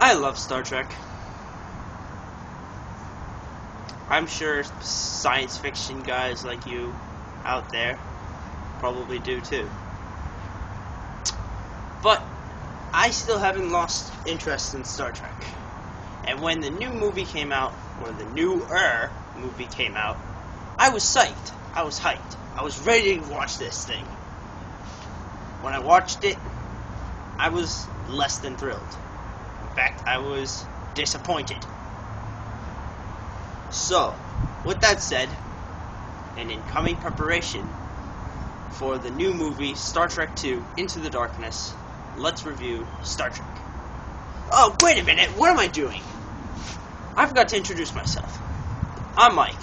I love Star Trek. I'm sure science fiction guys like you out there probably do too. But I still haven't lost interest in Star Trek. And when the new movie came out, or the newer movie came out, I was psyched. I was hyped. I was ready to watch this thing. When I watched it, I was less than thrilled. In fact, I was disappointed. So, with that said, and in coming preparation for the new movie Star Trek II Into the Darkness, let's review Star Trek. Oh, wait a minute, what am I doing? I forgot to introduce myself. I'm Mike.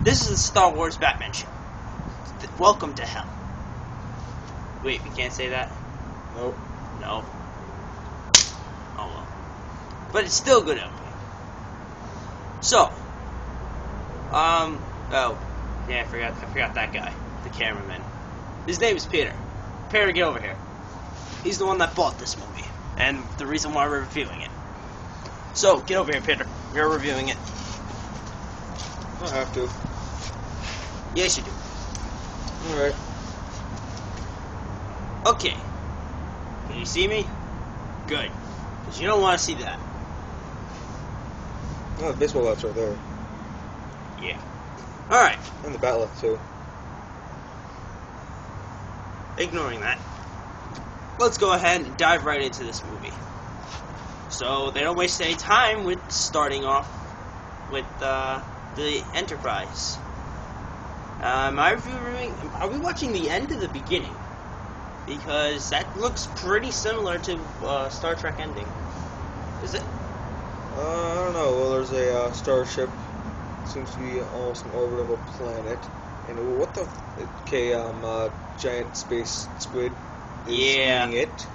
This is the Star Wars Batman Show. Welcome to hell. Wait, we can't say that? Nope. No. Oh well. But it's still good anyway. So, oh, yeah, I forgot that guy, the cameraman. His name is Peter. Peter, get over here. He's the one that bought this movie, and the reason why we're reviewing it. So, get over here, Peter. We're reviewing it. I have to. Yes, you do. Alright. Okay. Can you see me? Good. Because you don't want to see that. Oh, the baseball bat's right there. Yeah. Alright. And the bat left, too. Ignoring that, let's go ahead and dive right into this movie. So they don't waste any time with starting off with the Enterprise. Are we watching the end or the beginning? Because that looks pretty similar to Star Trek ending. Is it? I don't know. Well, there's a starship. Seems to be almost in orbit of a planet. And what the... Okay, giant space squid is eating it.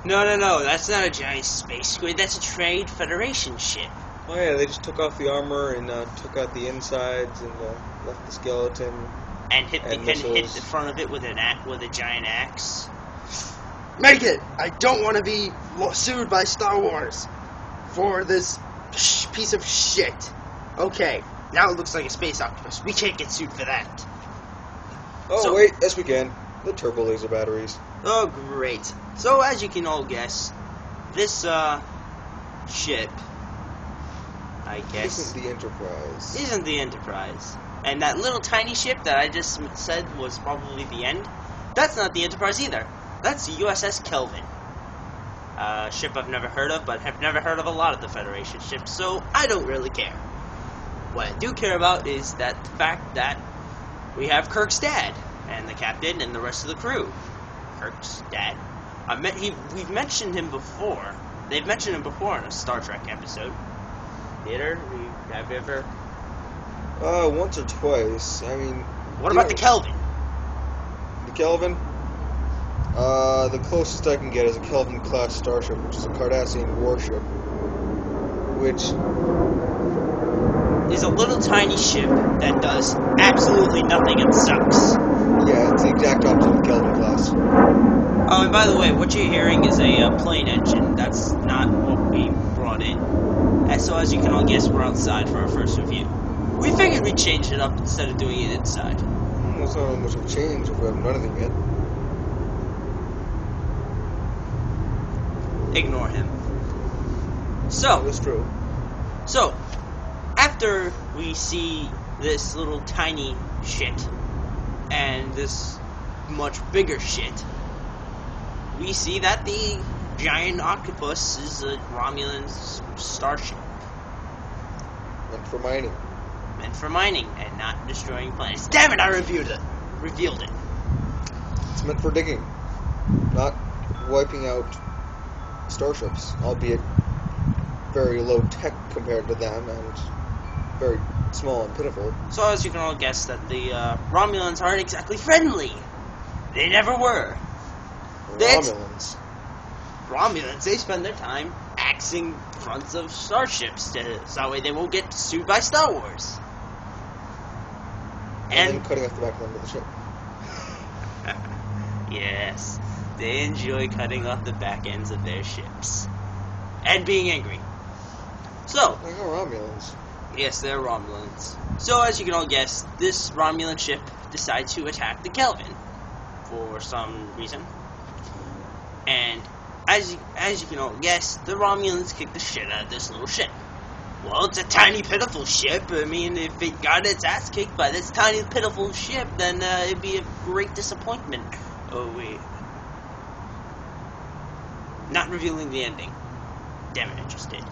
No, that's not a giant space squid. That's a Trade Federation ship. Oh yeah, they just took off the armor and took out the insides and left the skeleton. And hit the front of it with a giant axe. Make it! I don't want to be sued by Star Wars for this piece of shit. Okay, now it looks like a space octopus. We can't get sued for that. Oh, wait, yes we can. The turbo laser batteries. Oh, great. So, as you can all guess, this ship, I guess, Isn't the Enterprise. And that little tiny ship that I just said was probably the end, that's not the Enterprise either. That's the USS Kelvin. A ship I've never heard of, but have never heard of a lot of the Federation ships, so I don't really care. What I do care about is that the fact that we have Kirk's dad, and the captain, and the rest of the crew. Kirk's dad. We've mentioned him before. They've mentioned him before in a Star Trek episode. Theater? Have you ever... Once or twice. I mean... What about the Kelvin? The Kelvin? The closest I can get is a Kelvin-class starship, which is a Cardassian warship. Which... is a little tiny ship that does absolutely nothing and sucks. Yeah, it's the exact opposite of the Kelvin class. Oh, and by the way, what you're hearing is a plane engine. That's not what we brought in. And so, as you can all guess, we're outside for our first review. We figured we'd change it up instead of doing it inside. It's not much of a change if we haven't done anything yet. Ignore him. So, That's true. So, after we see this little tiny shit and this much bigger shit, we see that the giant octopus is a Romulan starship. Meant for mining and not destroying planets. Damn it, I revealed it. It's meant for digging, not wiping out starships, albeit very low tech compared to them and very small and pitiful. So as you can all guess that the Romulans aren't exactly friendly. They never were. Romulans, they spend their time axing fronts of starships so that way they won't get sued by Star Wars. And then cutting off the back end of the ship. Yes, they enjoy cutting off the back ends of their ships. And being angry. So, Like Romulans. yes, they're Romulans. So, as you can all guess, this Romulan ship decides to attack the Kelvin for some reason. And as you can all guess, the Romulans kick the shit out of this little ship. Well, it's a tiny, pitiful ship. I mean, if it got its ass kicked by this tiny, pitiful ship, then it'd be a great disappointment. Oh, wait. Not revealing the ending. Damn it, I just did.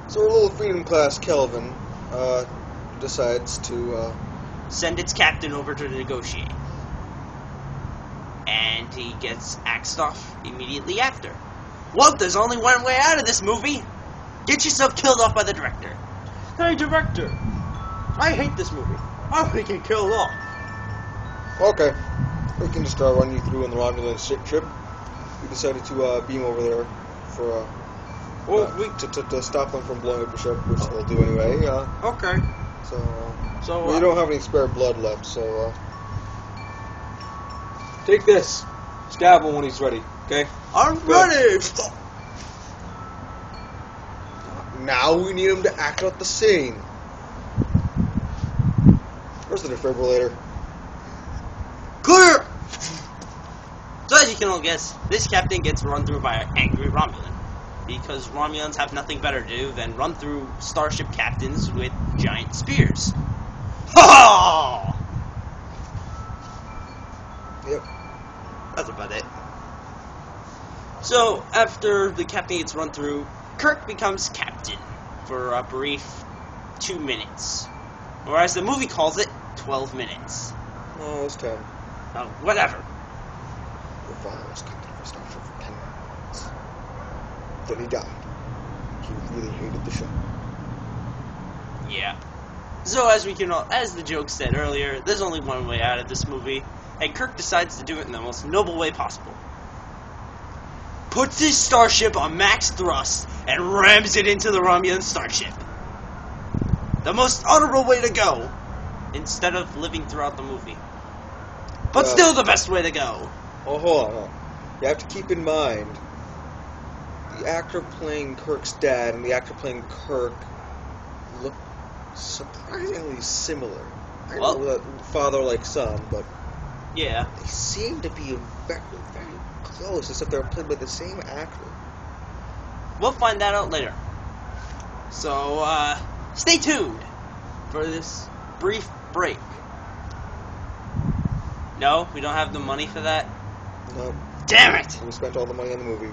So our little Freedom class Kelvin decides to Send its captain over to negotiate. And he gets axed off immediately after. Well, there's only one way out of this movie. Get yourself killed off by the director. Hey, director. I hate this movie. I want to get killed off. okay. We can just run you through on the Romulan ship. We decided to beam over there for to stop them from blowing up the ship, which they'll do anyway. Okay. So we don't have any spare blood left, so Take this. Stab him when he's ready, okay? I'm Good. ready. now we need him to act out the scene. Where's the defibrillator? Clear. So as you can all guess, this captain gets run through by an angry Romulan. Because Romulans have nothing better to do than run through starship captains with giant spears. Ha! Yep. That's about it. So, after the captain gets run through, Kirk becomes captain for a brief 2 minutes. Or as the movie calls it, 12 minutes. No, it was 10. Oh, whatever. Your father was captain for Starship for 10 minutes. Then he died. He really hated the show. Yeah. So as the joke said earlier, there's only one way out of this movie, and Kirk decides to do it in the most noble way possible. Puts his starship on max thrust and rams it into the Romulan starship. The most honorable way to go, instead of living throughout the movie. But still the best way to go. Oh, hold on. You have to keep in mind, the actor playing Kirk's dad and the actor playing Kirk look surprisingly similar. I Well- know that father like son, but Yeah. they seem to be very, very close, except they're played by the same actor. We'll find that out later. So, stay tuned for this brief break. No, we don't have the money for that? No, Damn it! we spent all the money on the movie.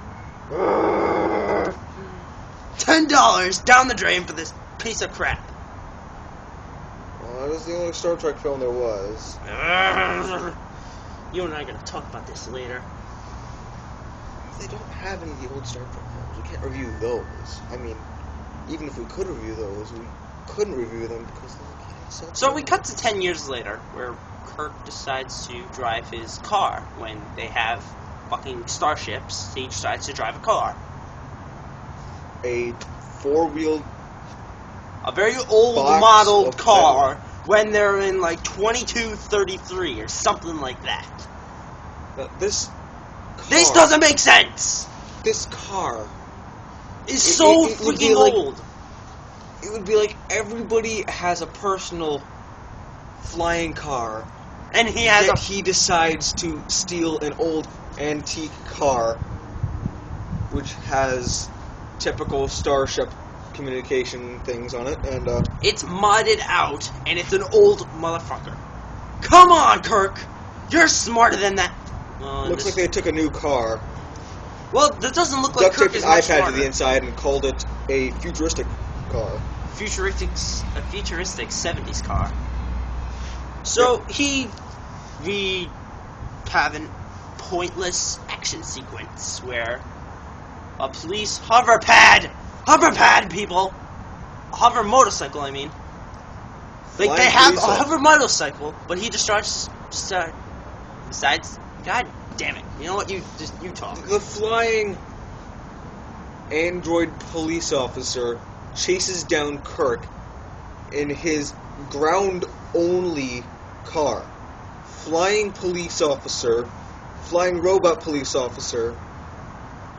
$10 down the drain for this piece of crap. Well, that was the only Star Trek film there was. You and I are gonna talk about this later. They don't have any of the old Star Trek films. We can't review those. I mean, even if we could review those, we couldn't review them because they can't sell. So we cut to 10 years later, where Kirk decides to drive his car when they have fucking starships. He decides to drive a car. A four-wheeled. A very old Box modeled of car when they're in like 2233 or something like that. This Doesn't make sense! This car. It's It- so it would freaking be like- old. It would be like everybody has a personal flying car, And he has yet a he decides to steal an old antique car, which has typical Starship communication things on it, and It's modded out, and it's an old motherfucker. Come on, Kirk! You're smarter than that. Well, looks like they took a new car, Well, that doesn't look like duct Kirk taped is an much iPad smarter. to the inside, and called it a futuristic car. A futuristic 70s car. So we have a pointless action sequence where a police hover pad, people, hover motorcycle. I mean, like Flying they have police a officer. hover motorcycle, but he decides. God damn it! You know what? You talk. The flying android police officer chases down Kirk in his ground-only car. Flying police officer, flying robot police officer,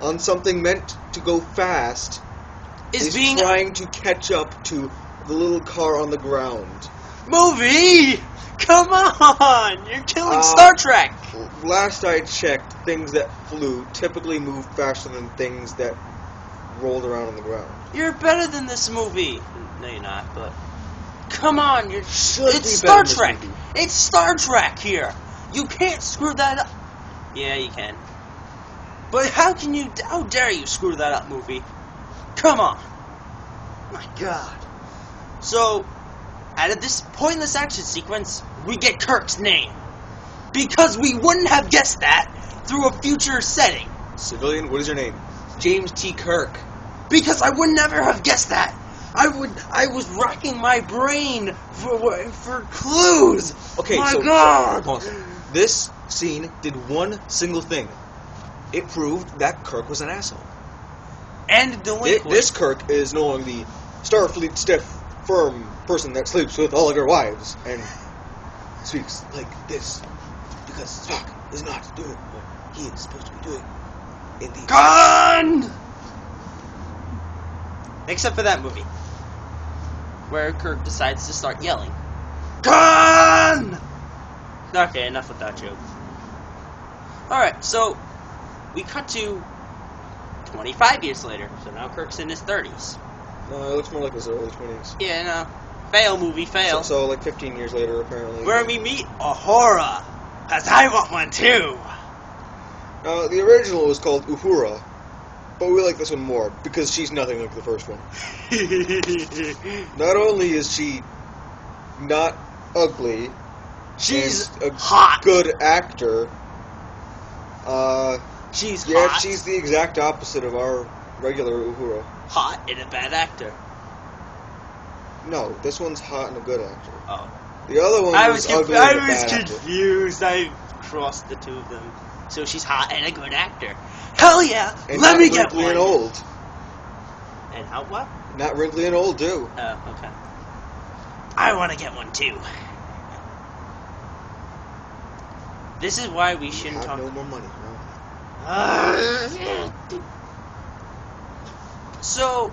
on something meant to go fast, is being trying to catch up to the little car on the ground. movie. Come on, you're killing Star Trek. Last I checked, things that flew typically moved faster than things that rolled around on the ground. You're better than this movie. No, you're not. But come on, Should it's be better Star than this Trek. movie. It's Star Trek here. You can't screw that up. Yeah, you can. But how dare you screw that up, movie? Come on. My God. So, out of this pointless action sequence, we get Kirk's name. Because we wouldn't have guessed that through a future setting. Civilian, what is your name? James T. Kirk. Because I would never have guessed that. I was racking my brain for clues. Okay, My so God. pause. This scene did one single thing. It proved that Kirk was an asshole. And delinquent. This Kirk is no longer the Starfleet stiff, firm person that sleeps with all of your wives and speaks like this because Spock is not doing what he is supposed to be doing in the Gone! Except for that movie, where Kirk decides to start yelling. Gone! Okay, enough with that joke. Alright, so we cut to 25 years later, so now Kirk's in his 30s. No, it looks more like his early 20s. Yeah, no. Fail, movie, fail. So like 15 years later, apparently. Where we meet Uhura, as I want one too. The original was called Uhura, but we like this one more because she's nothing like the first one. Not only is she not ugly, She's and a hot. good actor. She's Yeah, hot. she's the exact opposite of our regular Uhura. Hot and a bad actor. No, this one's hot and a good actor. Oh. The other one I was was ugly and a I was bad actor. confused. I crossed the two of them. So she's hot and a good actor. Hell yeah! And Let not me get wrinkly one. and old. And how what? Not wrinkly and old, too. Oh, okay. I want to get one too. This is why we We shouldn't have talk. no more money. So,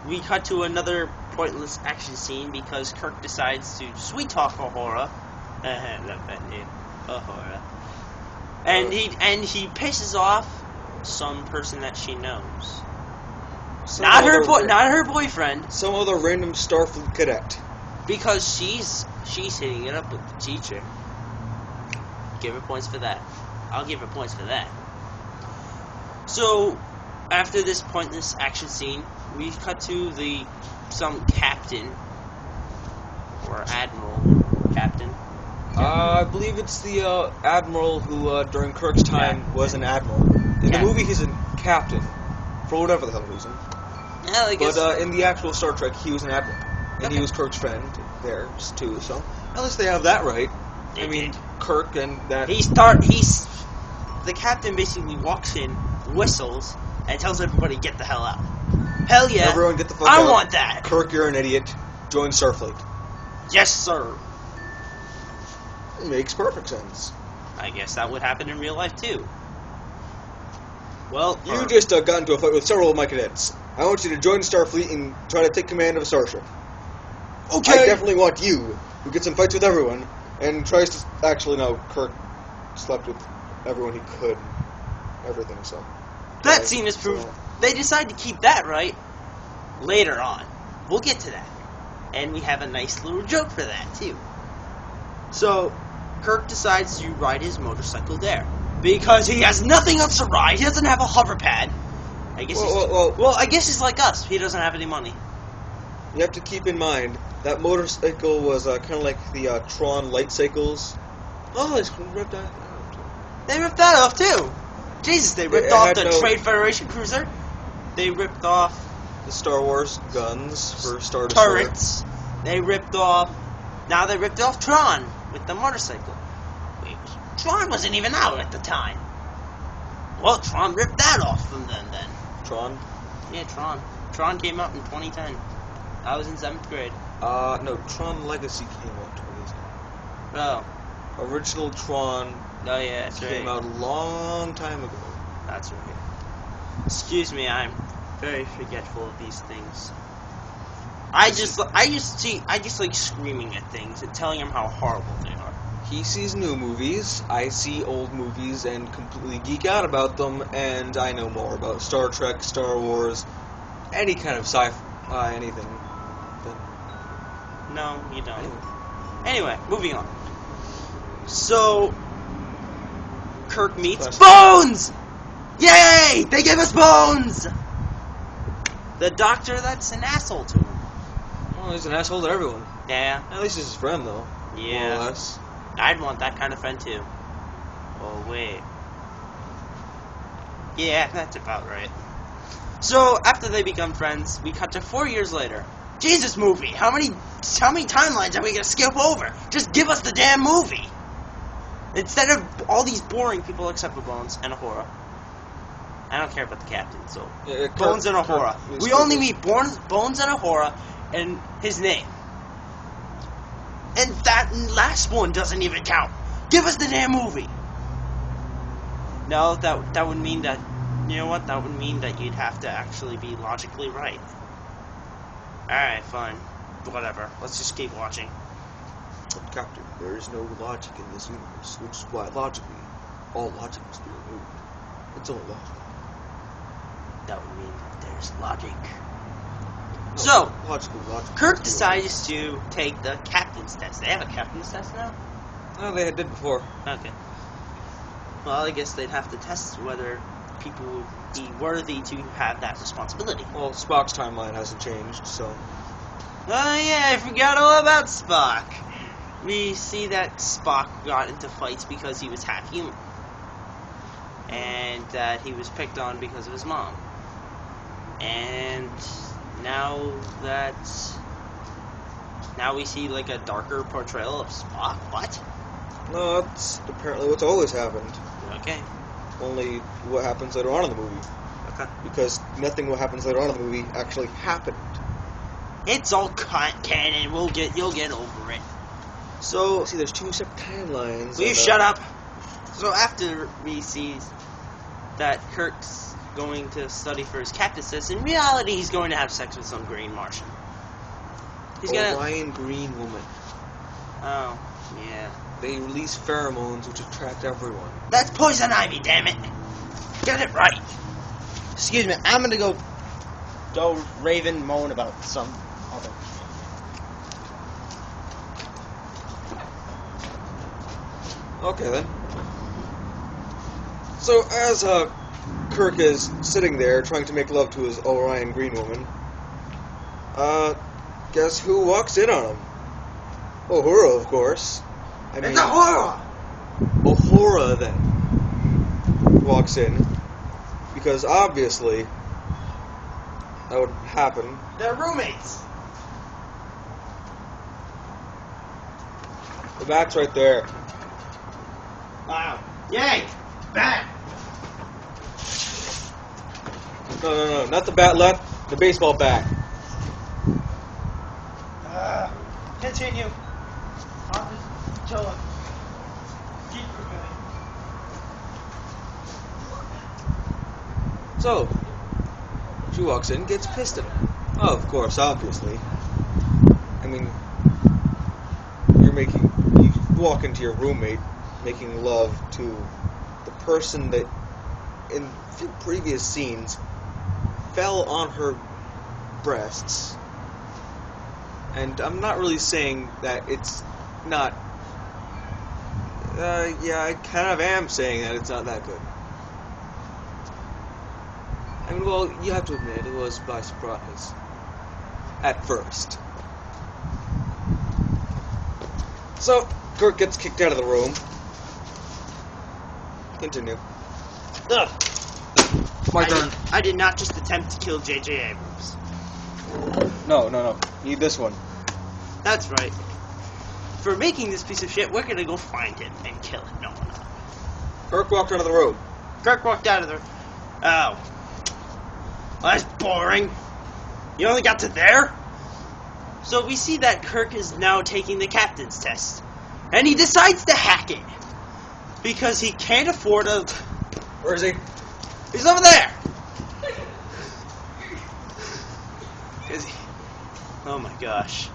we cut to another pointless action scene because Kirk decides to sweet talk Uhura. Love that name, Uhura. And he pisses off some person that she knows. Not her boyfriend, Some other random Starfleet cadet. because she's hitting it up with the teacher. Give her points for that. I'll give her points for that. So, after this pointless action scene, we cut to some captain or admiral captain. I believe it's the admiral who, during Kirk's time, was an admiral. In the movie, he's a captain, for whatever the hell reason. Yeah, I guess. But in the actual Star Trek, he was an admiral, and Okay. he was Kirk's friend there too. So at least they have that right. I mean, Kirk and that. The captain basically walks in, whistles, and tells everybody get the hell out. Hell yeah! Everyone get the fuck I out. want that. Kirk, you're an idiot. Join Starfleet. Yes, sir. Makes perfect sense. I guess that would happen in real life too. Well, You just got into a fight with several of my cadets. I want you to join Starfleet and try to take command of a starship. okay. I definitely want you, who gets in fights with everyone, and tries to... Actually, no, Kirk slept with everyone he could. Everything, so... That Right, scene is proof. so- They decide to keep that right later on. We'll get to that. And we have a nice little joke for that, too. So, Kirk decides to ride his motorcycle there. Because he has nothing else to ride. He doesn't have a hover pad. I guess Well, I guess he's like us. He doesn't have any money. you have to keep in mind, that motorcycle was kind of like the Tron light cycles. Oh, it's ripped out. They ripped that off, too. Jesus, they ripped It off had the no- Trade Federation cruiser. They ripped off The Star Wars guns for Star Destroyer. turrets. They ripped off... Now they ripped off Tron with the motorcycle. Wait, Tron wasn't even out at the time. Well, Tron ripped that off from them then. Tron? Yeah, Tron. Tron came out in 2010. I was in 7th grade. No, Tron Legacy came out 2010. Oh. Original Tron Oh, yeah, that's came right. out a long time ago. That's right. Excuse me, I'm very forgetful of these things. I just like screaming at things and telling them how horrible they are. He sees new movies, I see old movies and completely geek out about them, and I know more about Star Trek, Star Wars, any kind of sci-fi, anything. No, you don't. Anyway, moving on. So, Kirk meets Bones! Yay! They give us Bones! The doctor that's an asshole to him. Well, he's an asshole to everyone. Yeah. At least he's his friend, though. Yeah. More or less. I'd want that kind of friend too. Oh, wait. Yeah, that's about right. So, after they become friends, we cut to 4 years later. Jesus movie! How many timelines are we gonna skip over? Just give us the damn movie! Instead of all these boring people except for Bones and Ahura. I don't care about the captain, so... Yeah, Bones and Ahura. We only meet Bones and Ahura and his name. And that last one doesn't even count. Give us the damn movie! No, that would mean that... You know what? That would mean that you'd have to actually be logically right. Alright, fine. Whatever. Let's just keep watching. But Captain, there is no logic in this universe, which is why logically, all logic must be removed. It's only logic. That would mean that there's logic. No, So, logically, Kirk decides to take the captain's test. They have a captain's test now? No, they did before. Okay. Well, I guess they'd have to test whether people would be worthy to have that responsibility. Well, Spock's timeline hasn't changed, so... Oh yeah, I forgot all about Spock. We see that Spock got into fights because he was half human. And that he was picked on because of his mom. And now we see like a darker portrayal of Spock. What? No, that's apparently what's always happened. Okay. Only what happens later on in the movie. Okay. Because nothing what happens later on in the movie actually happened. It's all canon. You'll get over it. So See, there's two separate timelines. will you shut up? So after we see that Kirk's going to study for his captain's test, in reality he's going to have sex with some green Martian. He's gonna. Orion Green Woman. Oh, yeah. They release pheromones which attract everyone. That's poison ivy, damn it! Get it right. Excuse me, I'm gonna go Raven moan about some other. Okay then. So as Kirk is sitting there trying to make love to his Orion Green Woman, guess who walks in on him? Uhura, of course. I mean, It's a horror! Uhura then walks in because obviously that would happen. They're roommates! The bat's right there. Wow. Yay! Bat! No, not the bat left, the baseball bat. Continue. I'm just chilling. Keep moving. So, she walks in, gets pissed at him. Oh, of course, obviously. I mean, you walk into your roommate making love to the person that in a few previous scenes fell on her breasts. And I'm not really saying that it's not... yeah, I kind of am saying that it's not that good. I mean, well, you have to admit, it was by surprise. At first. So, Kirk gets kicked out of the room. Continue. Ugh. My turn. I did not just attempt to kill J.J. Abrams. No. Need this one. That's right. For making this piece of shit, we're gonna go find him and kill him. No. Kirk walked out of the room. Kirk walked out of the... Oh. Well, that's boring. You only got to there? So we see that Kirk is now taking the captain's test. And he decides to hack it. Because he can't afford a... Where is he? He's over there! Oh my gosh.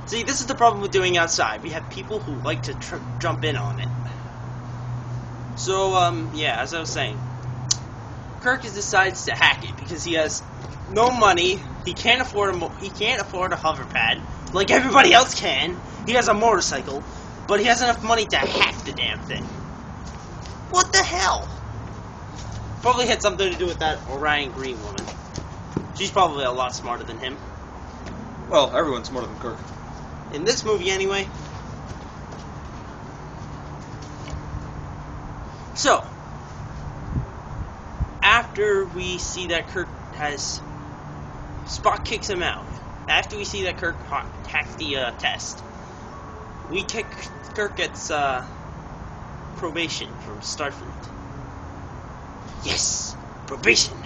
See, this is the problem with doing outside. We have people who like to jump in on it. So, yeah, as I was saying, Kirk decides to hack it because he has no money. He can't afford a hover pad like everybody else can. He has a motorcycle, but he has enough money to hack the damn thing. What the hell? Probably had something to do with that Orion Green woman. She's probably a lot smarter than him. Well, everyone's smarter than Kirk. In this movie, anyway. So, after we see that Kirk has... Spock kicks him out. After we see that Kirk hacked the test, Kirk gets probation from Starfleet. Yes! Probation!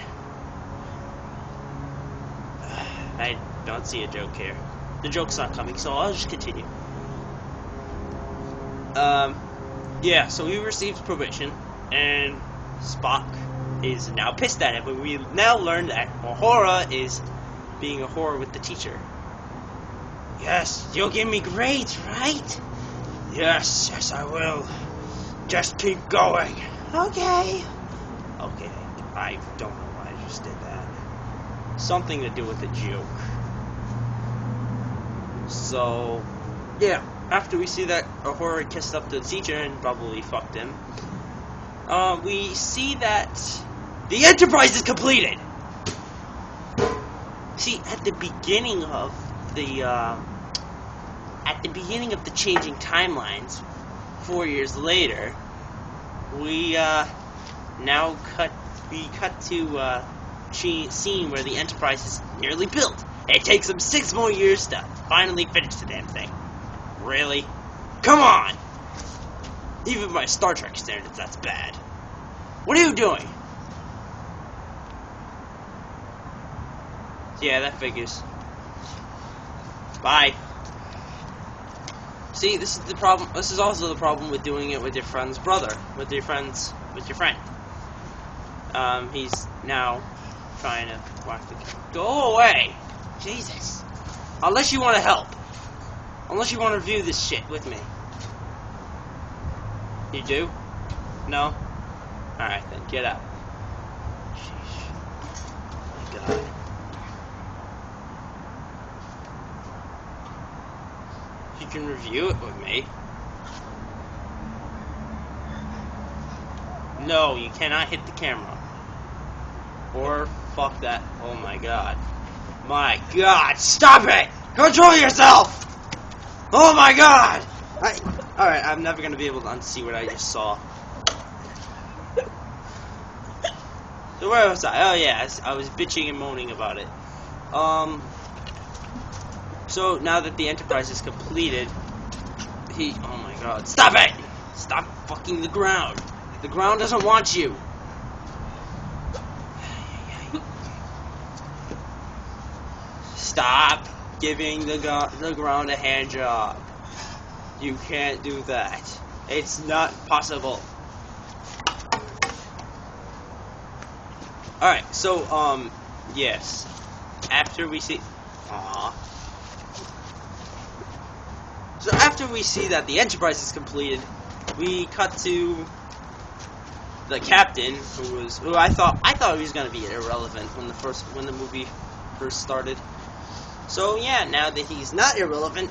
I don't see a joke here. The joke's not coming, so I'll just continue. Yeah, so he receives probation, and Spock is now pissed at him. But we now learn that Uhura is being a whore with the teacher. Yes, you'll give me grades, right? Yes, I will. Just keep going. Okay. Okay, I don't know why I just did that. Something to do with the joke. So, yeah, after we see that Uhura kissed up to the teacher and probably fucked him, we see that the Enterprise is completed! See, at the beginning of the changing timelines, 4 years later, we cut to a scene where the Enterprise is nearly built. It takes them 6 more years to finally finish the damn thing. Really? Come on! Even by Star Trek standards, that's bad. What are you doing? Yeah, that figures. Bye. See, this is the problem. This is also the problem with doing it with your friend's brother, with your friend. He's now trying to whack the. Go away, Jesus. Unless you want to help. Unless you want to review this shit with me. You do? No? Alright then, get out. Sheesh. My God. You can review it with me. No, you cannot hit the camera. Or fuck that. Oh my God. My God, stop it! Control yourself! Oh my God! Alright, I'm never gonna be able to unsee what I just saw. So where was I? Oh yeah, I was bitching and moaning about it. So now that the Enterprise is completed, oh my God, stop it! Stop fucking the ground. The ground doesn't want you. Stop giving the ground a hand job. You can't do that. It's not possible. Alright, so, yes. After we see... So after we see that the Enterprise is completed, we cut to the captain, who I thought he was gonna be irrelevant when the movie first started. So yeah, now that he's not irrelevant,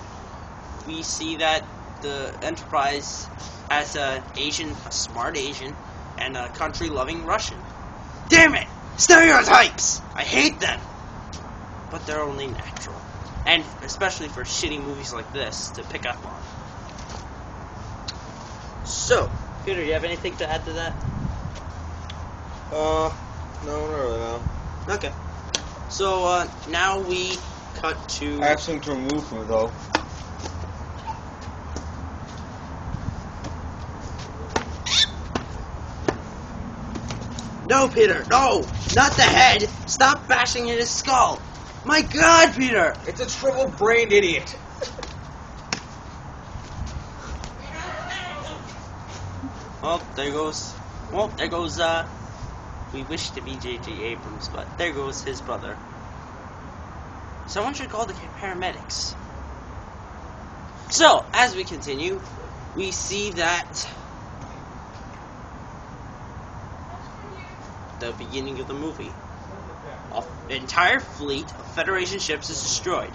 we see that the Enterprise has a smart Asian, and a country-loving Russian. Damn it! Stereotypes! I hate them! But they're only natural. And especially for shitty movies like this to pick up on. So, Peter, you have anything to add to that? No, not really, no. Okay. So, now we cut to... I have something to remove from it, though. No, Peter, no! Not the head! Stop bashing in his skull! My God, Peter! It's a triple-brained idiot. Well, there goes, we wish to be J.J. Abrams, but there goes his brother. Someone should call the paramedics. So, as we continue, we see that the beginning of the movie, an entire fleet of Federation ships is destroyed.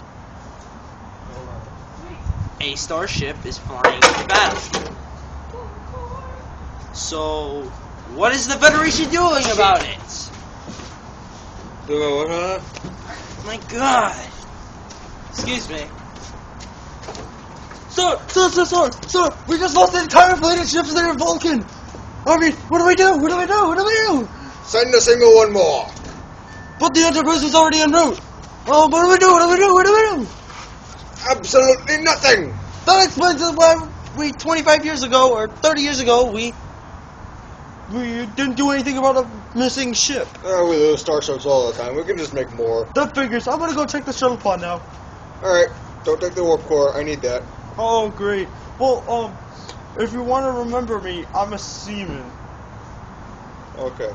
A starship is flying into battle. So, what is the Federation doing about it? My God! Excuse me. Sir! We just lost the entire fleet of ships there in Vulcan! I mean, what do we do? Send a single one more. But the Enterprise is already en route! Oh, what do we do? Absolutely nothing. That explains why we, 25 years ago, or 30 years ago, we didn't do anything about a missing ship. We lose starships all the time. We can just make more. That figures. I'm gonna go check the shuttle pod now. Alright, don't take the warp core. I need that. Oh, great. Well, if you want to remember me, I'm a seaman. Okay.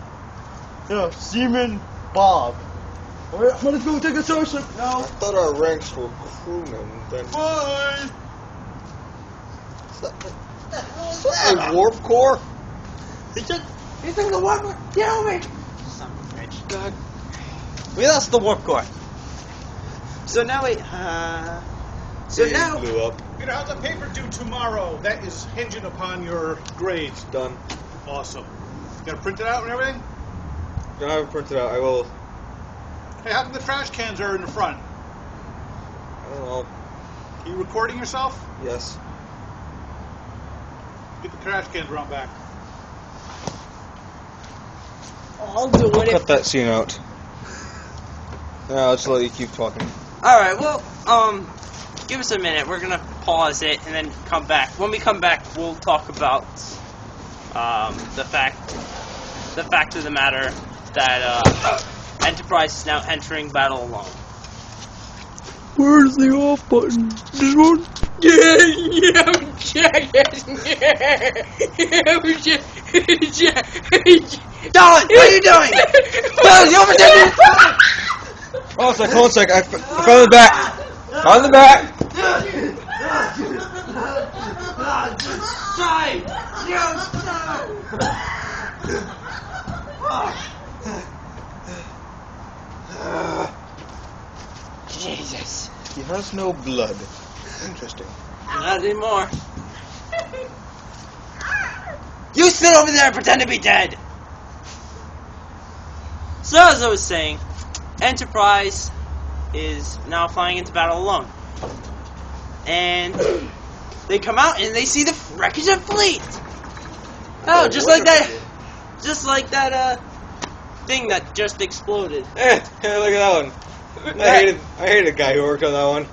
Yeah, Seaman Bob. Alright, let's go take a starship I now. thought our ranks were crewmen. Then Bye! is that a warp core? It's in the warp core. Get over me! Son of a bitch. God. We lost the warp core. So now we, It blew up. Peter, how's the paper due tomorrow? That is hinging upon your grades. Done. Awesome. You gotta print it out and everything? Gonna have it printed out. I will. Hey, how come the trash cans are in the front? I don't know. Are you recording yourself? Yes. Get the trash cans around back. I'll do it. Cut that scene out. Now let's let you keep talking. Alright, well, give us a minute. We're gonna pause it and then come back. When we come back, we'll talk about, the fact of the matter that, Enterprise is now entering battle alone. Where's the off button? This one? I'm checking. Dalek, what are you doing? Well, you overtaken! Hold on a sec. I found the back. Found the back. Jesus. He has no blood. Interesting. Not anymore. You sit over there and pretend to be dead! So, as I was saying, Enterprise is now flying into battle alone. And they come out and they see the wreckage of fleet! Oh, just like that. Just like that, thing that just exploded. Hey, look at that one. I hated a guy who worked on that one.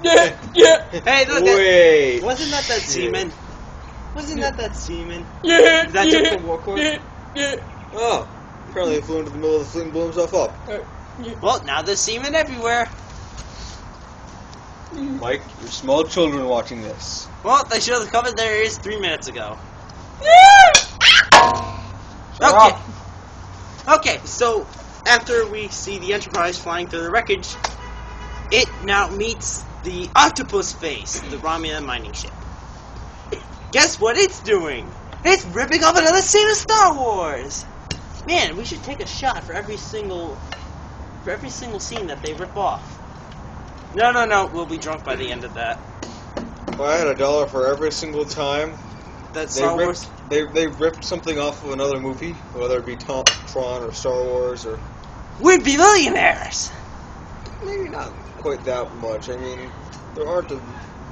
Yeah. Hey, look. Wait. Wasn't that seaman? Wasn't that seaman? Yeah. That took the war core? Yeah. Oh, apparently he flew into the middle of the fleet and blew himself up. Well, now there's seamen everywhere. Mike, you're small children watching this. Well, they showed the cover there is 3 minutes ago. Shut Okay, so after we see the Enterprise flying through the wreckage, it now meets the Octopus Face, the Romulan mining ship. Guess what it's doing? It's ripping off another scene of Star Wars! Man, we should take a shot for every single scene that they rip off. No, we'll be drunk by the end of that. If I had $1 for every single time That Star Wars... they ripped something off of another movie, whether it be Tron or Star Wars or We'd be millionaires! maybe not quite that much. I mean, there aren't a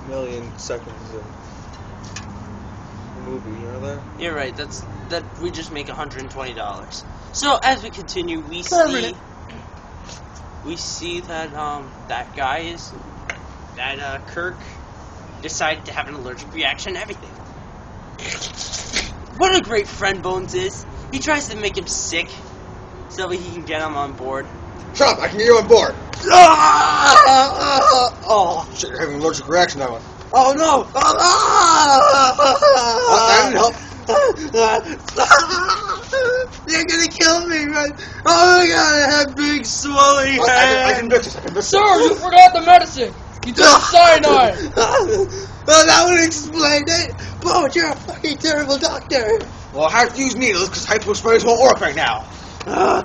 million seconds in a movie, are there? You're right, that we just make $120. So as we continue, we see that that guy is that Kirk decided to have an allergic reaction to everything. What a great friend Bones is. He tries to make him sick so he can get him on board. Shut up! I can get you on board. Oh Shit, you're having an allergic reaction to that one. Oh no! That didn't help. They're gonna kill me, man. Oh my god, I have big swelling I can hands. fix this. I can fix Sir, this. you forgot the medicine. You took cyanide. Well, that would explain it. But you're a fucking terrible doctor. Well, I have to use needles because hypo sprays won't work right now. No,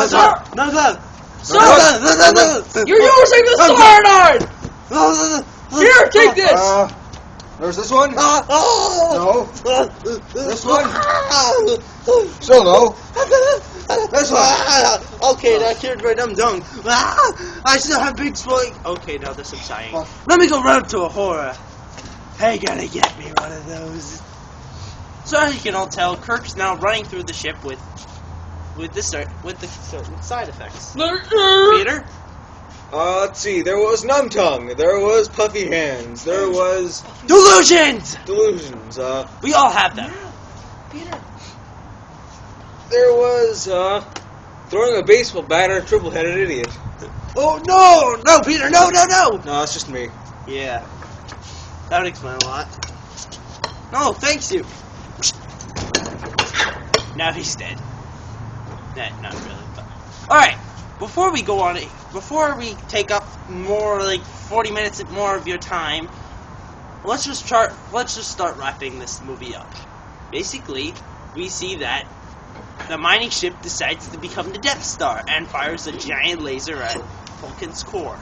sir. No, Sir, you're using the cyanide. Here, take this. There's this one. No. This one. Still no. This one. Okay, that cured my dumb tongue. I still have big swelling. Okay, now there's some sighing. Let me go run up to a horror. Hey, gotta get me one of those. So as you can all tell, Kirk's now running through the ship with the certain side effects. Peter? Let's see. There was numb tongue. There was puffy hands. There was Delusions! delusions. We all have them. There was throwing a baseball bat at a triple-headed idiot. Oh, no! No, Peter, no! No, that's just me. Yeah. That would explain a lot. No, thanks you. Now he's dead. Nah, not really, but... Alright, before we go on, before we take up more, like, 40 minutes more of your time, let's just start wrapping this movie up. Basically, we see that the mining ship decides to become the Death Star and fires a giant laser at Vulcan's core.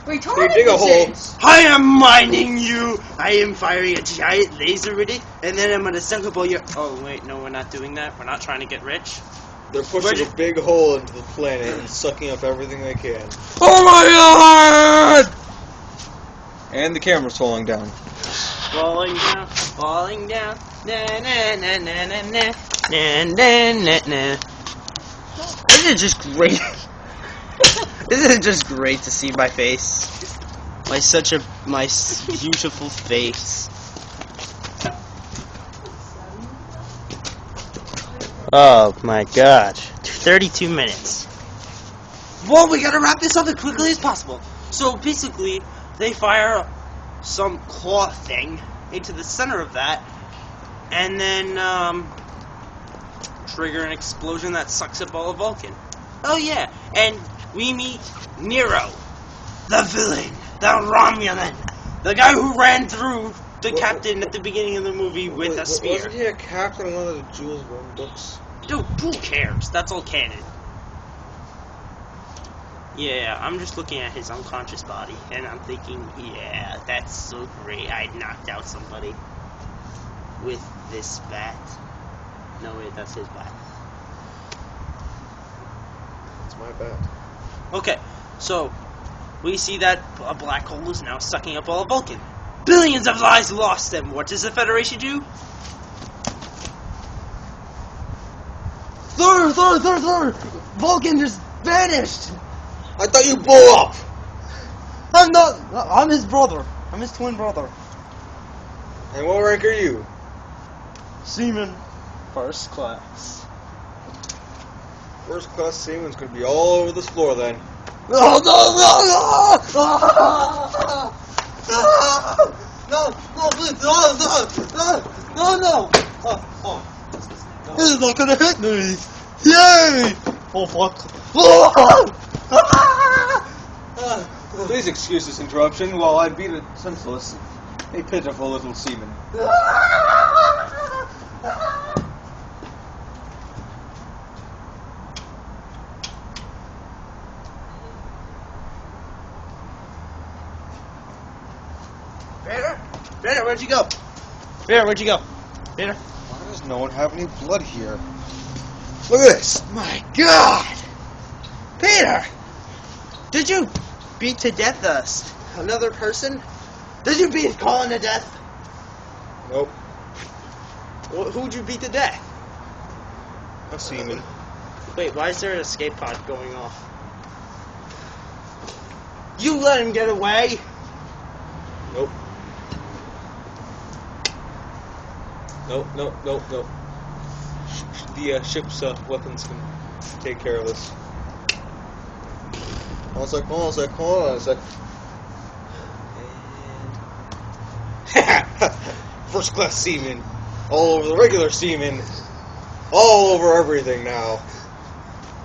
They dig a hole. I am mining you! I am firing a giant laser with it, and then I'm gonna suck up all your... Oh, wait, no, we're not doing that. We're not trying to get rich. They're pushing a big hole into the planet and sucking up everything they can. Oh my god! And the camera's falling down. Falling down, falling down. Na na na na na na na na na na. This is just great. Isn't it just great to see my face? My beautiful face. Oh my god. 32 minutes. Well, we gotta wrap this up as quickly as possible. So basically, they fire some claw thing into the center of that, and then trigger an explosion that sucks up all of Vulcan. Oh yeah, and we meet Nero, the villain, the Romulan, the guy who ran through the captain at the beginning of the movie with a spear. Wasn't he a captain in one of the Jules Verne books? Dude, who cares? That's all canon. Yeah, I'm just looking at his unconscious body, and I'm thinking, yeah, that's so great. I knocked out somebody with this bat. No, wait, that's his bat. It's my bat. Okay, so we see that a black hole is now sucking up all of Vulcan. Billions of lives lost, and what does the Federation do? Thor! Vulcan just vanished! I thought you blew up. I'm not. I'm his brother. I'm his twin brother. And what rank are you? Seaman. First class. First class seaman's gonna be all over this floor then. No, please, no. This is not gonna hit me. Yay! Oh, fuck. Please excuse this interruption while I beat a senseless, a pitiful little seaman. Vader, where'd you go? Vader, where'd you go? Vader? Why does no one have any blood here? Look at this. My God! Peter! Did you beat to death another person? Did you beat Colin to death? Nope. Who'd you beat to death? A seaman. Wait, why is there an escape pod going off? You let him get away? Nope. Nope. The ship's weapons can take care of this. Hold on a sec. First class seaman. all over the regular seamen, all over everything now.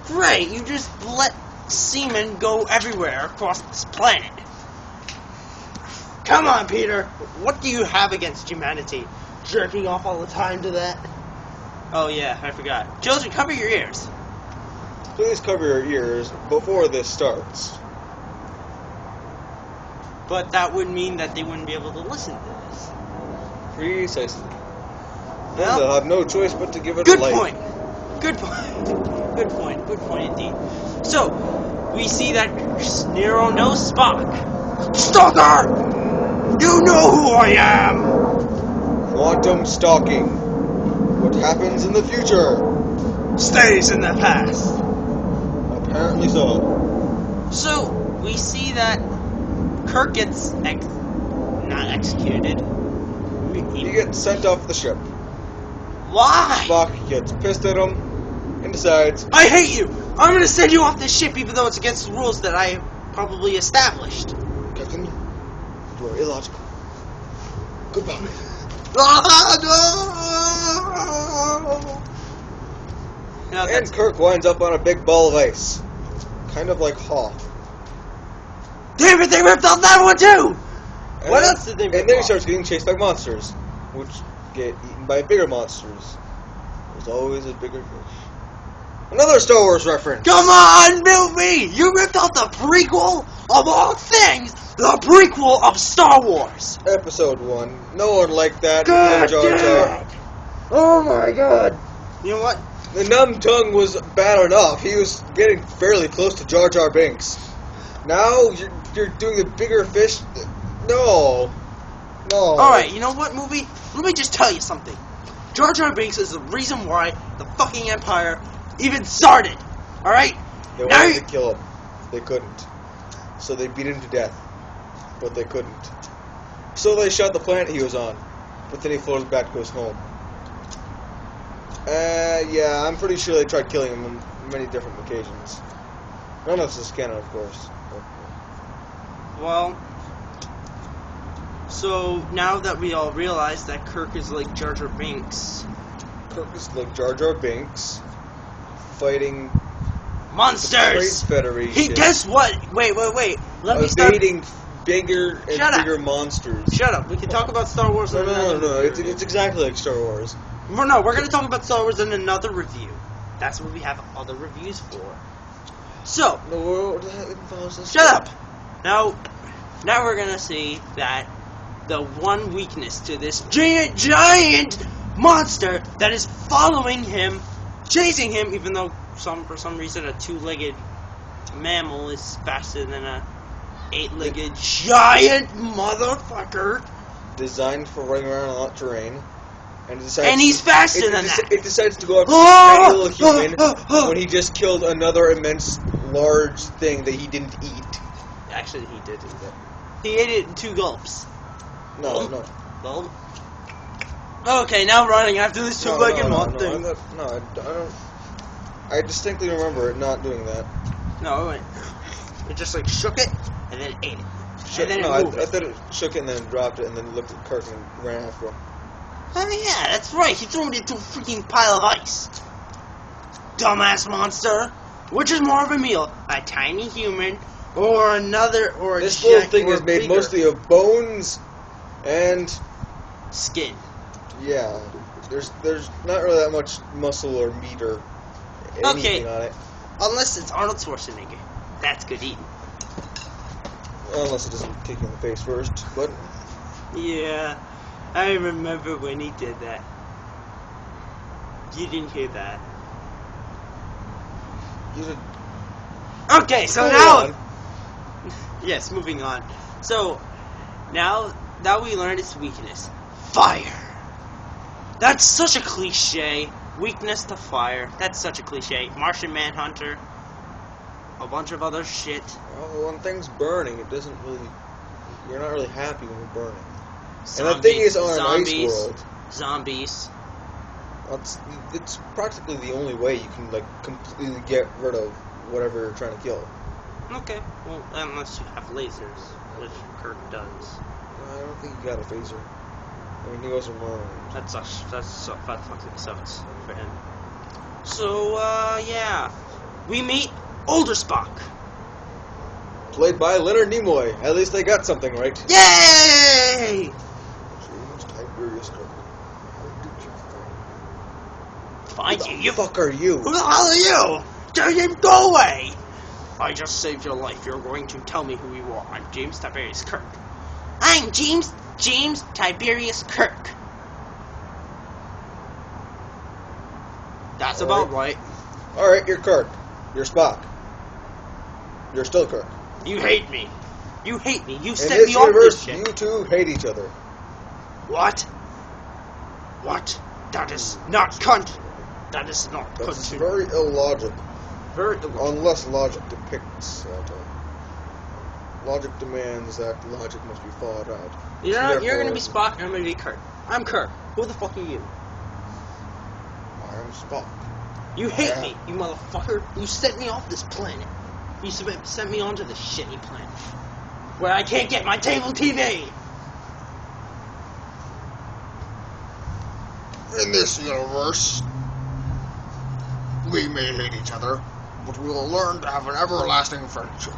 Great, you just let seamen go everywhere across this planet. Come on, Peter. What do you have against humanity? Jerking off all the time to that? Oh yeah, I forgot. Children, cover your ears. Please cover your ears before this starts. But that would mean that they wouldn't be able to listen to this. Precisely. Well, Then they'll have no choice but to give it Good a light. point. Good point. Good point. Good point indeed. So, we see that Nero knows Spock. Stalker! You know who I am! Quantum stalking. What happens in the future? Stays in the past. Apparently so. So, we see that Kirk gets not executed. He gets sent off the ship. Why? Spock gets pissed at him and decides, I hate you! I'm gonna send you off this ship even though it's against the rules that I probably established. Captain, you are illogical. Goodbye. No, And that's, Kirk winds up on a big ball of ice. Kind of like Hoth. damn it, they ripped off that one too! And What then- else did they And rip then he off? starts getting chased by monsters, which get eaten by bigger monsters. There's always a bigger fish. Another Star Wars reference. Come on, movie! You ripped off the prequel of all things, the prequel of Star Wars! Episode 1. No one liked that. God Jar Jar. damn it. Oh my god. You know what? The numb tongue was bad enough. He was getting fairly close to Jar Jar Binks. Now you're doing the bigger fish. No. Alright, you know what, movie? Let me just tell you something. Jar Jar Binks is the reason why the fucking Empire even started. Alright? They Now wanted you- to kill him. They couldn't. So they beat him to death. But they couldn't. So they shot the planet he was on. But then he floated back to his home. Yeah, I'm pretty sure they tried killing him on many different occasions. None of this is canon, of course. Well, so now that we all realize that Kirk is like Jar Jar Binks, Kirk is like Jar Jar Binks fighting the Trade monsters! Federation. Guess what? Wait. Let me start. evading bigger and Shut up. bigger monsters. Shut up. We can talk about Star Wars in another No. It's exactly like Star Wars. Well, no, we're going to talk about Star Wars in another review. That's what we have other reviews for. So, No, that involves this. shut up! Now we're going to see that the one weakness to this giant monster that is following him, chasing him, even though for some reason a two-legged mammal is faster than a eight-legged giant motherfucker. Designed for running around on that terrain. And, And he's faster than that. It decides to go after Oh! a little human when he just killed another immense, large thing that he didn't eat. Actually, he did eat it. He ate it in 2 gulps. No. Well, okay, now running after this two-legged no, moth thing. I don't. I distinctly remember it not doing that. No, it went. It just like shook it and then ate it. Shook, and then no, it I moved. thought it shook it and then dropped it and then looked at Kirk and ran after him. Oh yeah, that's right. He threw it into a freaking pile of ice. Dumbass monster. Which is more of a meal, a tiny human or another or a This little giant- thing or is made bigger mostly of bones and skin. yeah. There's not really that much muscle or meat or anything on it. Unless it's Arnold Schwarzenegger. That's good eating. Unless it doesn't kick you in the face first. But Yeah, I remember when he did that. You didn't hear that. you should Okay, so move now... on. Yes, moving on. So, now we learned its weakness. Fire! That's such a cliche. Weakness to fire. That's such a cliche. Martian Manhunter. A bunch of other shit. Well, when things burning, it doesn't really. You're not really happy when you're burning. And the thing is, on an ice world, Zombies. it's practically the only way you can like completely get rid of whatever you're trying to kill. Okay, well, unless you have lasers, which Kirk does. I don't think you got a phaser. mean, he wasn't around. That sucks. That fucking sucks for him. So, yeah. We meet older Spock. Played by Leonard Nimoy. At least they got something right. Yay! James Tiberius Kirk. How did you Find Who you. the You. fuck are you? Who the hell are you? James, go away! I just saved your life. You're going to tell me who you are. I'm James Tiberius Kirk. I'm James Tiberius Kirk. That's about right. Alright, you're Kirk. You're Spock. You're still Kirk. You hate me. You hate me. You In set this me off this universe, shit. you two hate each other. What? What? That is not cunt. That is not That's cunt. very illogical. Very Unless logic depicts that. Logic demands that logic must be thought out. You're gonna be Therefore, Spock and I'm gonna be Kirk. I'm Kirk. Who the fuck are you? I am Spock. You hate Yeah. me, you motherfucker. You sent me off this planet. You sent me onto this shitty planet. Where I can't get my cable TV. In this universe, we may hate each other, but we will learn to have an everlasting friendship.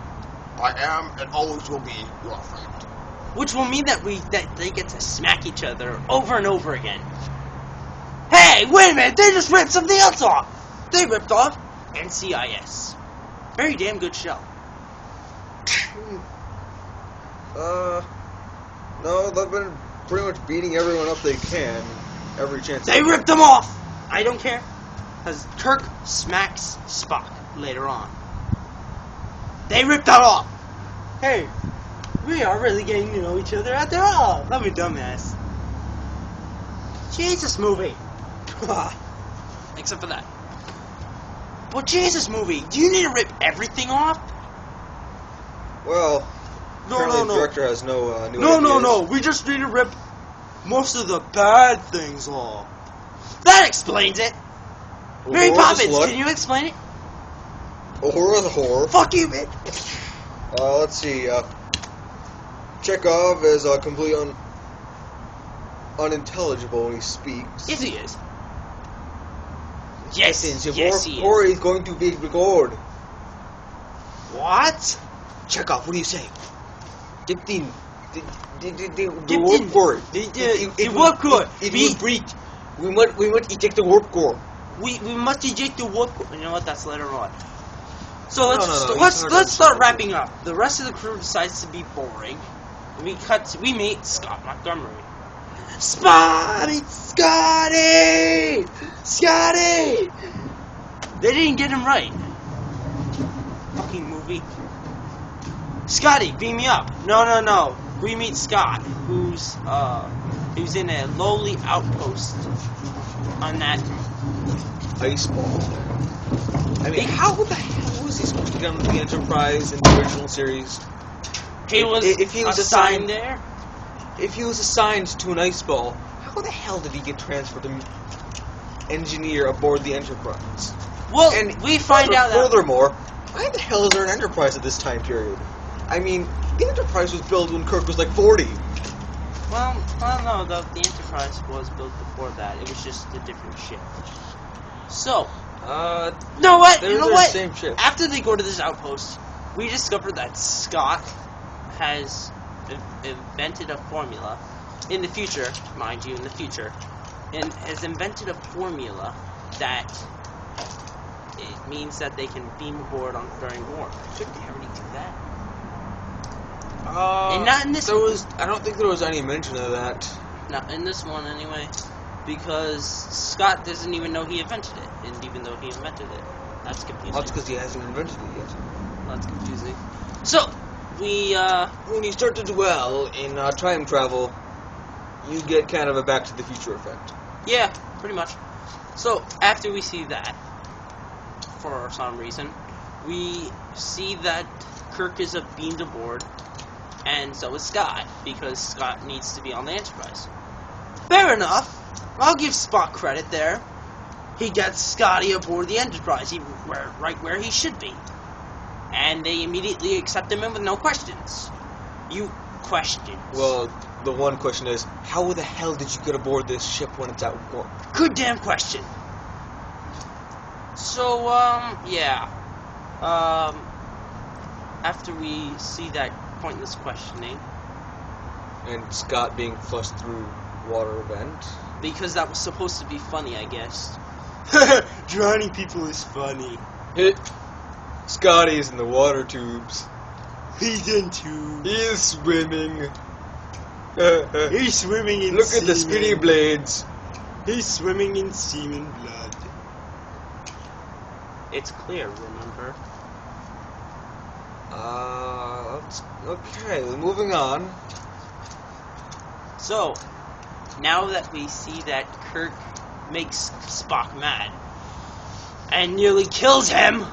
I am and always will be your friend. Which will mean that they get to smack each other over and over again. Hey, wait a minute, they just ripped something else off! They ripped off NCIS. Very damn good show. No, they've been pretty much beating everyone up they can, every chance. They ripped them off! I don't care. Because Kirk smacks Spock later on. They ripped that off! Hey, we are really getting to know each other after all. Love you, dumbass. Jesus movie. Except for that. But Jesus movie, do you need to rip everything off? Well, apparently the No. director has no new No. ideas. We just need to rip most of the bad things off. That explains it. Mary Uhura's a Poppins, slut. can you explain it? Uhura's a whore. Fuck you, bitch. Let's see. Chekhov is completely unintelligible when he speaks. Yes, he is. Yes, he Or is. he's going to be record. What? Chekhov, what do you say? Get in. The Get warp in. core. The warp core. It will breach. We must eject the warp core. We must eject the warp core. You know what? That's later on. So let's No, let's start wrapping up. The rest of the crew decides to be boring. We meet Scott Montgomery. Scotty! They didn't get him right. Fucking movie. Scotty, beam me up. No. We meet Scott, who's in a lowly outpost on that. Ice ball. I mean, how the hell was he supposed to get on the Enterprise in the original series? He was, If he was assigned assigned- there. If he was assigned to an ice ball, how the hell did he get transferred to engineer aboard the Enterprise? Well, And we find out that. Furthermore, why the hell is there an Enterprise at this time period? I mean, the Enterprise was built when Kirk was like 40. Well, no, the Enterprise was built before that. It was just a different ship. So, you know what? They're the same ship. After they go to this outpost, we discover that Scott has invented a formula in the future, mind you, in the future, and has invented a formula that it means that they can beam aboard during warp. Did they already do that? And not in this one. I don't think there was any mention of that. Not in this one, anyway. Because Scott doesn't even know he invented it. And even though he invented it. That's confusing. That's because he hasn't invented it yet. That's confusing. So, we, When you start to dwell in time travel, you get kind of a Back to the Future effect. yeah, pretty much. So, after we see that, for some reason, we see that Kirk is beamed aboard, and so is Scott, because Scott needs to be on the Enterprise. Fair enough. I'll give Spock credit there. He gets Scotty aboard the Enterprise, right where he should be. And they immediately accept him in with no questions. You questions. Well, the one question is, how the hell did you get aboard this ship when it's at warp? Good damn question. So, yeah. After we see that pointless questioning, And Scott being flushed through water vent. because that was supposed to be funny, I guess. Drowning people is funny. Scotty's in the water tubes. He's into. He's swimming. He's swimming in Look at the semen. skinny blades. He's swimming in semen blood. It's clear, remember? Okay, moving on. So, now that we see that Kirk makes Spock mad and nearly kills him,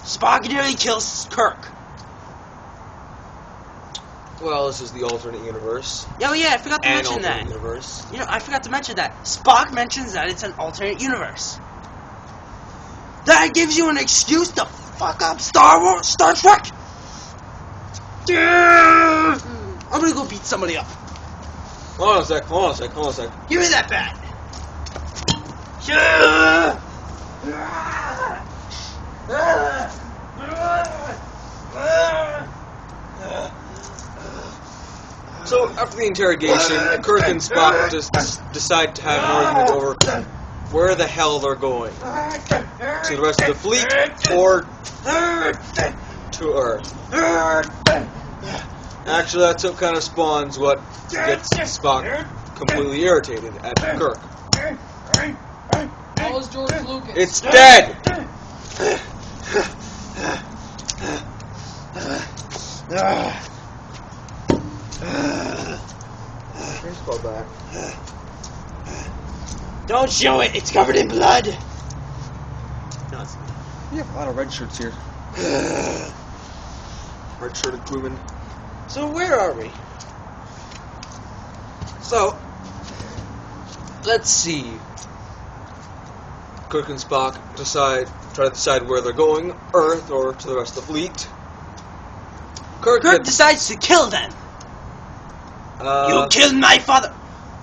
Spock nearly kills Kirk. Well, this is the alternate universe. Oh yeah, I forgot to An mention alternate that. universe. You know, I forgot to mention that. Spock mentions that it's an alternate universe. That gives you an excuse to fuck up Star Trek. Yeah! I'm gonna go beat somebody up. Hold on a sec. Give me that bat. Yeah! So, after the interrogation, Kirk and Spock just decide to have an argument over where the hell they're going. To the rest of the fleet, or to Earth. Actually, that's what kind of spawns what gets Spock completely irritated at Kirk. How was George Lucas? It's dead! Baseball bat. Don't show it. It's covered in blood. No, it's We have a lot of red shirts here. Red shirted crewmen. So where are we? So, let's see. Kirk and Spock try to decide where they're going, Earth or to the rest of the fleet. Kirk decides to kill them. You uh, killed my father.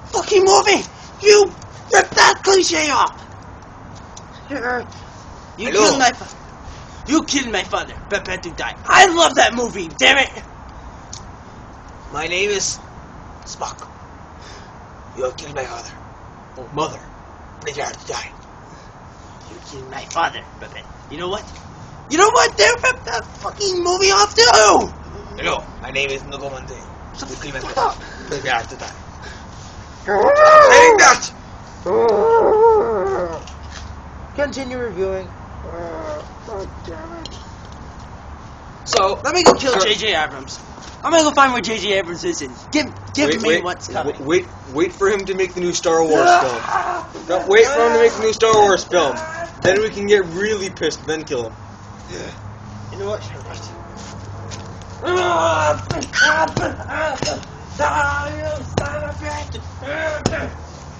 Fucking movie. You rip that cliche off. You Hello. killed my father. You killed my father. Prepare to die. I love that movie. Damn it. my name is Spock. You have killed my father. Oh, mother. Prepare to die. You killed my father. Prepare. You know what? You know what? They ripped that fucking movie off too. Hello, my name is Nogomante. Shut the You killed my fuck father. up. Prepare to die. Saying that! Continue reviewing. So, Let me go kill Kirk- J.J. Abrams. I'm gonna go find where J.J. Abrams is and give me what's coming. Wait for him to make the new Star Wars film. No, wait for him to make the new Star Wars film. Then we can get really pissed and then kill him. You know what? You're right.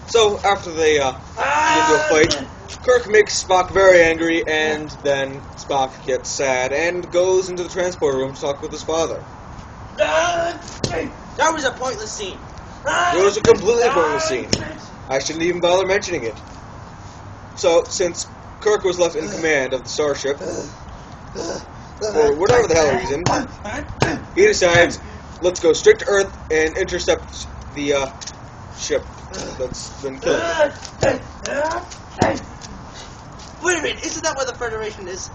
So, after they get into a fight, Kirk makes Spock very angry, and then Spock gets sad and goes into the transporter room to talk with his father. That was a pointless scene. It was a completely pointless scene. I shouldn't even bother mentioning it. So, since Kirk was left in command of the starship, for whatever the hell reason, he decides, let's go straight to Earth and intercept the ship that's been killed. Wait a minute, isn't that where the Federation is?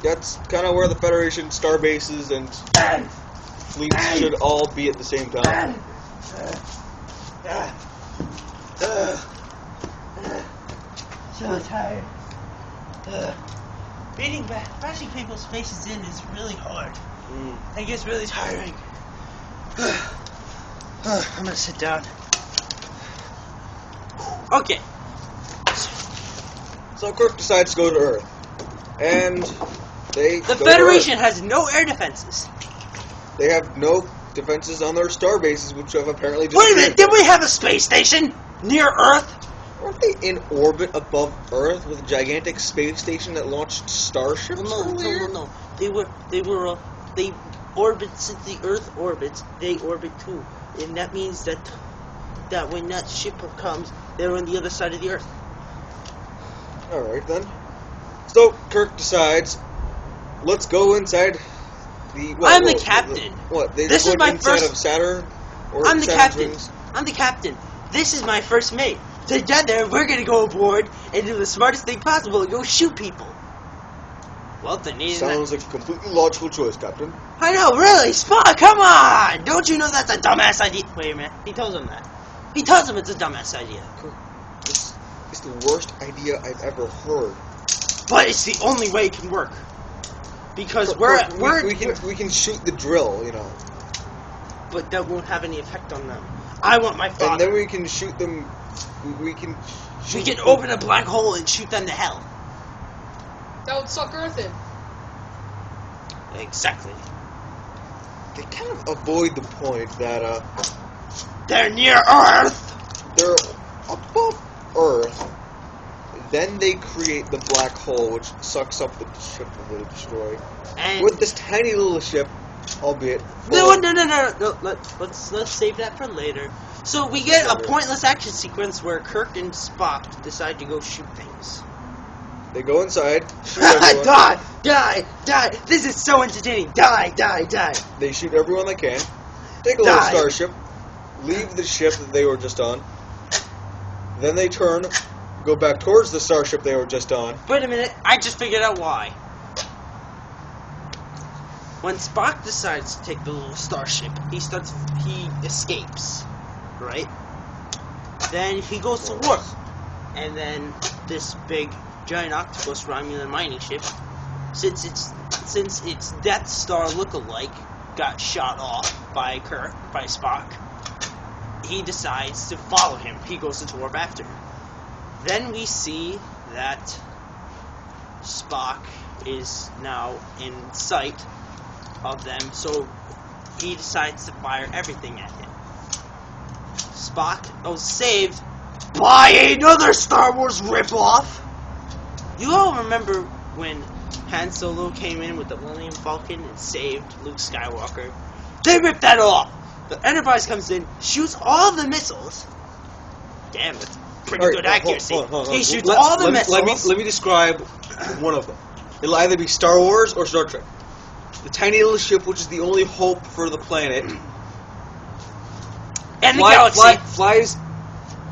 That's kind of where the Federation star bases and fleets should all be at the same time. So tired. Bashing people's faces in is really hard. It gets really tiring. I'm gonna sit down. Okay. So Kirk decides to go to Earth. And they The go to Federation Earth. has no air defenses. They have no defenses on their star bases, which have apparently just Wait a minute, did we have a space station near Earth? Weren't they in orbit above Earth with a gigantic space station that launched starships earlier? No. They orbits, since the Earth orbits, they orbit too. And that means that when that ship comes, they're on the other side of the Earth. Alright then. So, Kirk decides, let's go inside the... I'm the captain. They This go is my inside first- of Saturn? Or I'm the Saturn's captain. rings? I'm the captain. This is my first mate. Together, we're gonna go aboard and do the smartest thing possible and go shoot people. Well, then Sounds like a completely logical choice, Captain. I know, really, Spock, come on! Don't you know that's a dumbass idea? Wait a minute, he tells him that. He tells him it's a dumbass idea. This is the worst idea I've ever heard. But it's the only way it can work. Because we can shoot the drill, you know. But that won't have any effect on them. I want my And father. then we can shoot them. We can. We can open a black hole and shoot them to hell. That would suck Earth in. Exactly. They kind of avoid the point that They're near Earth! they're above Earth. Then they create the black hole, which sucks up the ship that they destroy. And With this tiny little ship, albeit. No, let's save that for later. So we get a pointless action sequence where Kirk and Spock decide to go shoot things. They go inside. Shoot everyone. Die! This is so entertaining. Die! They shoot everyone they can. Take a little Die. starship. Leave the ship that they were just on. Then they turn, go back towards the starship they were just on. Wait a minute, I just figured out why. When Spock decides to take the little starship, he escapes, right? Then he goes to warp, and then this big giant octopus Romulan mining ship, since its Death Star look-alike got shot off by Spock, he decides to follow him. He goes into warp after him. Then we see that Spock is now in sight of them, so he decides to fire everything at him. Spock was saved by another Star Wars ripoff. You all remember when Han Solo came in with the Millennium Falcon and saved Luke Skywalker? They ripped that off. The Enterprise comes in, shoots all the missiles. Damn, that's pretty good accuracy. Hold on. He shoots all the missiles. Let me describe one of them. It'll either be Star Wars or Star Trek. The tiny little ship, which is the only hope for the planet, And the galaxy.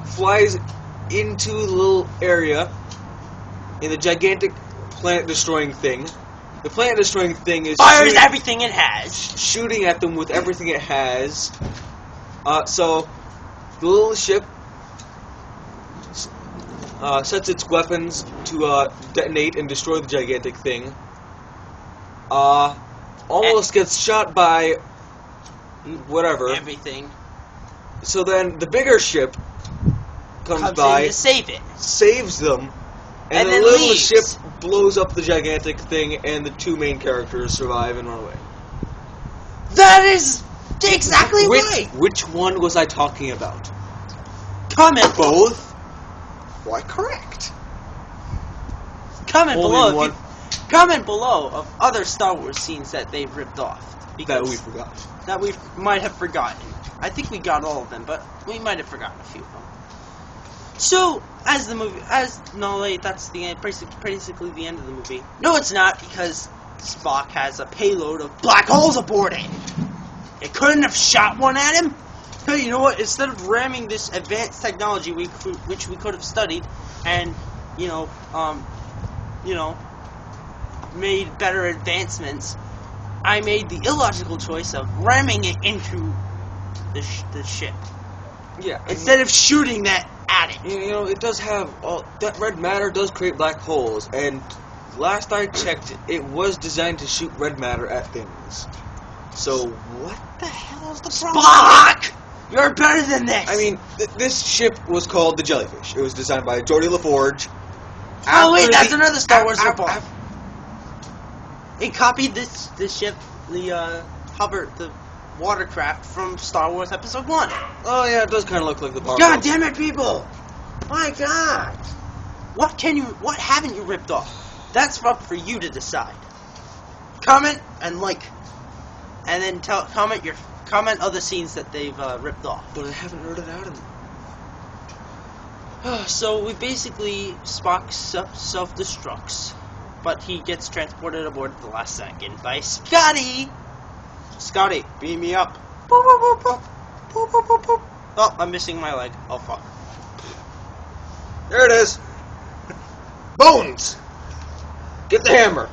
flies into the little area in the gigantic planet-destroying thing. The planet-destroying thing is Fires everything it has. shooting at them with everything it has. So the little ship sets its weapons to detonate and destroy the gigantic thing. Almost gets shot by whatever. Everything So then the bigger ship comes comes by, in to save it. saves them, And and the then little leaves. ship blows up the gigantic thing, and the two main characters survive and run away. That is exactly right. Which one was I talking about? Comment Both? Why, correct. Comment Only below. one. Comment below of other Star Wars scenes that they've ripped off. That Because we forgot. that we might have forgotten. I think we got all of them, but we might have forgotten a few of them. So, that's the end, basically the end of the movie. No, it's not, because Spock has a payload of black holes aboard it. It couldn't have shot one at him. Hey, you know what? Instead of ramming this advanced technology which we could have studied and made better advancements, I made the illogical choice of ramming it into the ship Yeah. instead of shooting that at it. It does have that red matter does create black holes, and last I checked, it was designed to shoot red matter at things. So what the hell is the problem? Spock, you're better than this. I mean, this ship was called the Jellyfish. It was designed by Geordi LaForge. oh wait, after that's the- another Star Wars af- ripoff. It copied this ship, the watercraft from Star Wars Episode 1. Oh yeah, it does kind of look like the Power. God damn it, people! My God! What haven't you ripped off? That's up for you to decide. Comment and like. and then comment other scenes that they've ripped off. But I haven't heard it out of them. So we basically Spock self-destructs, but he gets transported aboard at the last second by Scotty. Scotty, beam me up. Boop, boop, boop, boop. Boop, boop, boop, boop. Oh, I'm missing my leg. Oh fuck. There it is. Bones! Get the hammer.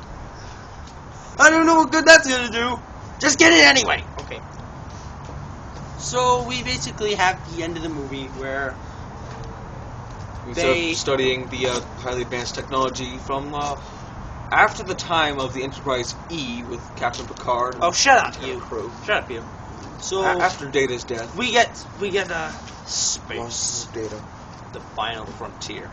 I don't know what good that's gonna do. Just get it anyway. Okay. So we basically have the end of the movie where Instead of studying the highly advanced technology from after the time of the Enterprise E with Captain Picard. oh, shut up, and you. crew. Shut up, you. So After Data's death. we get space, Lost data. the final frontier.